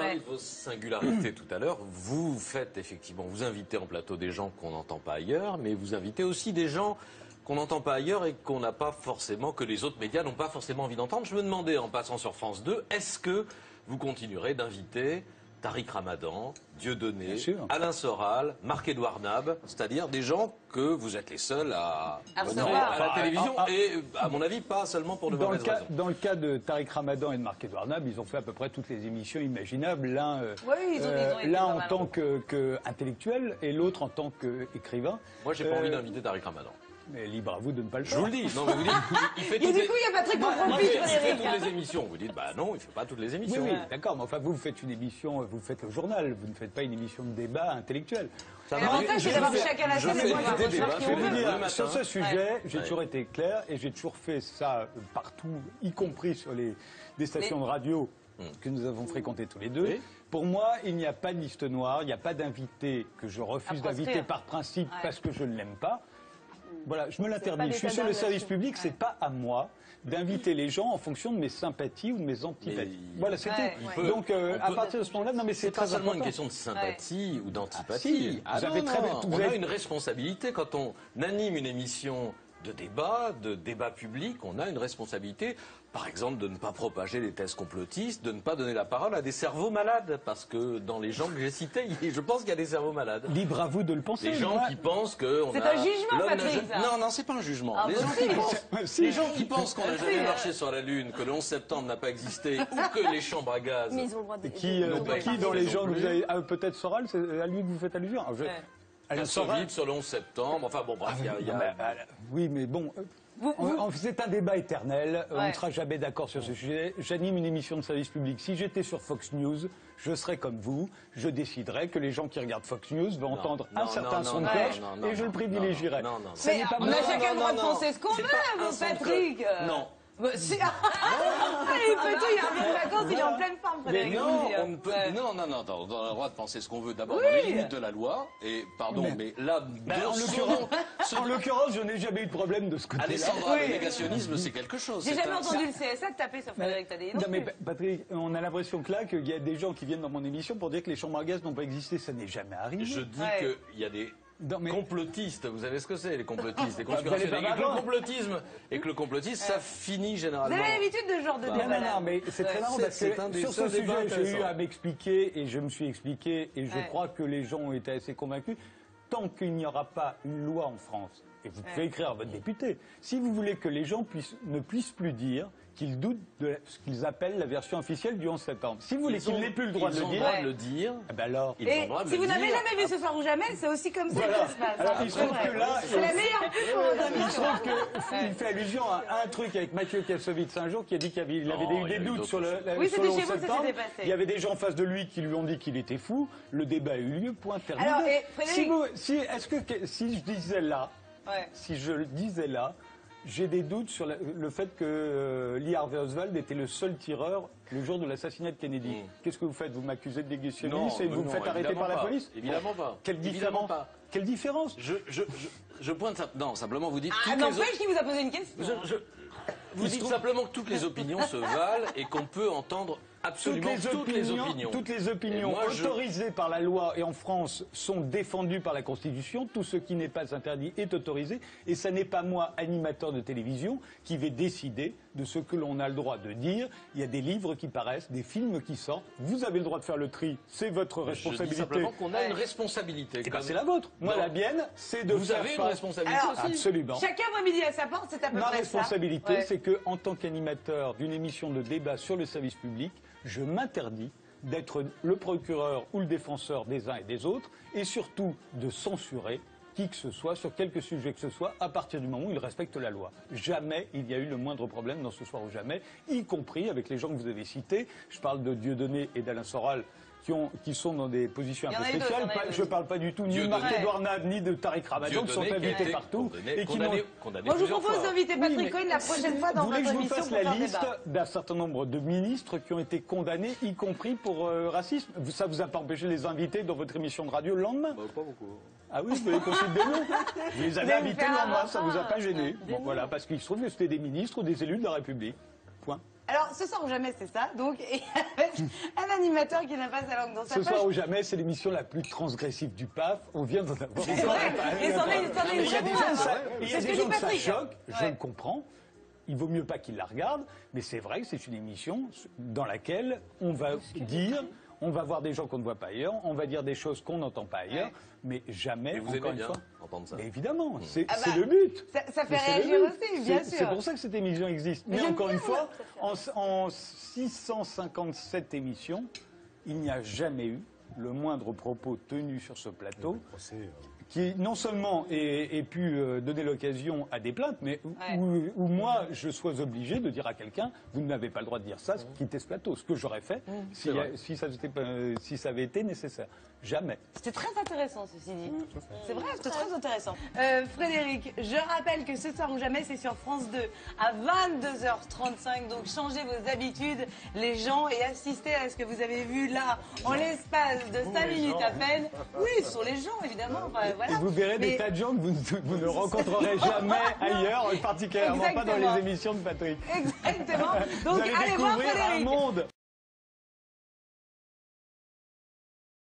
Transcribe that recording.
parlé de vos singularités tout à l'heure. Vous faites effectivement, vous invitez en plateau des gens qu'on n'entend pas ailleurs, mais vous invitez aussi des gens qu'on n'entend pas ailleurs et qu'on n'a pas forcément, que les autres médias n'ont pas forcément envie d'entendre. Je me demandais, en passant sur France 2, est-ce que vous continuerez d'inviter Tariq Ramadan, Dieudonné, Alain Soral, Marc-Édouard Nab, c'est-à-dire des gens que vous êtes les seuls à venir à la télévision et, à mon avis, pas seulement pour de mauvaises raisons. Dans le cas de Tariq Ramadan et de Marc-Édouard Nab, ils ont fait à peu près toutes les émissions imaginables, l'un en tant qu'intellectuel et l'autre en tant qu'écrivain. Moi, j'ai pas envie d'inviter Tariq Ramadan. Mais libre à vous de ne pas le faire. Je vous le dis. Non, mais vous dites, il fait toutes du coup, il y a Patrick Beaufort-Puy, il fait toutes les émissions. Vous dites, bah non, il fait pas toutes les émissions. Oui, d'accord, mais enfin, vous faites une émission, vous faites le journal, vous ne faites pas une émission de débat intellectuel. L'avantage, c'est d'avoir chacun la chaîne et voir des choses qui ont sur ce sujet, j'ai toujours été clair et j'ai toujours fait ça partout, y compris sur des stations de radio que nous avons fréquentées tous les deux. Oui. Pour moi, il n'y a pas de liste noire, il n'y a pas d'invité que je refuse d'inviter par principe parce que je ne l'aime pas. Voilà, je me l'interdis. Je suis sur le service public, c'est pas à moi d'inviter les gens en fonction de mes sympathies ou de mes antipathies. Voilà, c'était. Donc, à partir de ce moment-là, non, mais c'est pas seulement une question de sympathie ou d'antipathie. On a une responsabilité quand on anime une émission de débat public, on a une responsabilité, par exemple, de ne pas propager les thèses complotistes, de ne pas donner la parole à des cerveaux malades, parce que dans les gens que j'ai cités, je pense qu'il y a des cerveaux malades. Libre à vous de le penser. Des gens qui pensent que c'est un jugement, Patrick. Non, c'est pas un jugement. Les gens qui pensent qu'on n'a jamais marché sur la Lune, que le 11 septembre n'a pas existé, ou que les chambres à gaz. Mais ils ont le droit de... Qui dans les gens que vous avez, peut-être Soral, c'est à lui que vous faites allusion. Soviet sur le 11 septembre, enfin bon, bref, il y a... Oui, mais bon... C'est un débat éternel, on ne sera jamais d'accord sur ce sujet. J'anime une émission de service public. Si j'étais sur Fox News, je serais comme vous, je déciderais que les gens qui regardent Fox News vont entendre un certain son de cloche et je le privilégierais. Mais on a chacun le droit de penser ce qu'on veut, mon Patrick. Non. Si... il est petit, il revient de vacances, il est en pleine forme, Frédéric. Non, on a le droit de penser ce qu'on veut d'abord dans les limites de la loi. Et pardon, mais là, en l'occurrence, je n'ai jamais eu de problème de ce côté-là. Alessandra, le négationnisme, c'est quelque chose. J'ai jamais entendu le CSA taper sur Frédéric Tadei. Non, mais Patrick, on a l'impression que là, qu'il y a des gens qui viennent dans mon émission pour dire que les chambres à gaz n'ont pas existé. Ça n'est jamais arrivé. Je dis qu'il y a des complotistes, vous savez ce que c'est, les complotistes, les conspirationnistes, et que le complotisme, ça finit généralement. Vous avez l'habitude de ce genre de débat. Non, mais c'est très marrant parce que sur ce sujet, j'ai eu à m'expliquer et je me suis expliqué et je crois que les gens ont été assez convaincus. Tant qu'il n'y aura pas une loi en France, et vous pouvez écrire à votre député, si vous voulez que les gens ne puissent plus dire qu'ils doutent de ce qu'ils appellent la version officielle du 11 septembre. Si vous voulez qu'ils n'aient plus le droit de le dire, ben alors, et si vous n'avez jamais vu Ce soir ou jamais, c'est aussi comme ça que ça se passe. Alors, il se trouve que là, c'est la meilleure pub pour il se trouve qu'il fait allusion à un truc avec Mathieu Kassovitz un jour qui a dit qu'il avait eu des doutes sur le 11 septembre. Il y avait des gens en face de lui qui lui ont dit qu'il était fou. Le débat a eu lieu, point terminé. Alors, si je disais là, j'ai des doutes sur le fait que Lee Harvey Oswald était le seul tireur le jour de l'assassinat de Kennedy. Qu'est-ce que vous faites? Vous m'accusez de négationnisme et vous me faites arrêter par la police? Évidemment pas. Quelle différence? Je pointe ça. Non, simplement vous dites... n'empêche qu'il vous a posé une question. Vous dites simplement que toutes les opinions se valent et qu'on peut entendre absolument toutes les opinions. Toutes les opinions autorisées par la loi et en France sont défendues par la Constitution. Tout ce qui n'est pas interdit est autorisé. Et ce n'est pas moi, animateur de télévision, qui vais décider de ce que l'on a le droit de dire. Il y a des livres qui paraissent, des films qui sortent. Vous avez le droit de faire le tri. C'est votre responsabilité. Je dis simplement qu'on a une responsabilité. C'est la vôtre. Moi, la mienne, c'est de Vous avez une responsabilité aussi. Absolument. Chacun voit midi à sa porte, c'est à peu près ça. Ma responsabilité, c'est que, en tant qu'animateur d'une émission de débat sur le service public, je m'interdis d'être le procureur ou le défenseur des uns et des autres, et surtout de censurer qui que ce soit, sur quelque sujet que ce soit, à partir du moment où il respecte la loi. Jamais il y a eu le moindre problème dans Ce soir ou jamais, y compris avec les gens que vous avez cités. Je parle de Dieudonné et d'Alain Soral, qui sont dans des positions un peu spéciales. Je ne parle pas du tout ni de Marc-Édouard Nab, ni de Tariq Ramadan, qui sont invités partout. Moi, je vous propose d'inviter Patrick Cohen la prochaine fois dans votre émission. Vous voulez que je vous fasse la liste d'un certain nombre de ministres qui ont été condamnés, y compris pour racisme? Ça vous a pas empêché de les inviter dans votre émission de radio le lendemain? Pas beaucoup. Ah oui, vous pouvez consulter des noms. Vous les avez invités le lendemain, ça vous a pas gêné. Bon, voilà, parce qu'il se trouve que c'était des ministres ou des élus de la République. point. Alors, ce soir ou jamais, c'est ça. Donc, et avec un animateur qui n'a pas sa langue dans sa Ce poche. soir ou jamais, c'est l'émission la plus transgressive du PAF. On vient d'en avoir. C'est vrai. Et c'en est une Il y a des gens, il y a C'est ce des que gens dit que ça Patrick. choque, je Ouais. le comprends. Il vaut mieux pas qu'ils la regardent, mais c'est vrai que c'est une émission dans laquelle on va dire, on va voir des gens qu'on ne voit pas ailleurs, on va dire des choses qu'on n'entend pas ailleurs, Ouais. mais jamais, Et vous encore aimez une bien fois. entendre ça. Mais évidemment, c'est Ah bah, c'est le but. ça fait Mais c'est le réagir but. aussi, bien C'est sûr. pour ça que cette émission existe. Mais j'aime encore bien, une fois, moi, en 657 émissions, il n'y a jamais eu le moindre propos tenu sur ce plateau qui non seulement ait pu donner l'occasion à des plaintes, mais où moi je sois obligé de dire à quelqu'un vous n'avez pas le droit de dire ça, quittez ce plateau. Ce que j'aurais fait si ça avait été nécessaire. Jamais. C'était très intéressant, ceci dit. C'est vrai, c'était très intéressant. Frédéric, je rappelle que ce soir ou jamais, c'est sur France 2 à 22h35. Donc, changez vos habitudes, les gens, et assistez à ce que vous avez vu là, en l'espace de 5 minutes à peine. Oui, ce sont les gens, évidemment. Enfin, voilà. Et vous verrez des tas de gens que vous ne rencontrerez jamais ailleurs, particulièrement pas dans Exactement. les émissions de Patrick. Exactement. Vous Donc, allez allez voir découvrir un Frédéric. monde.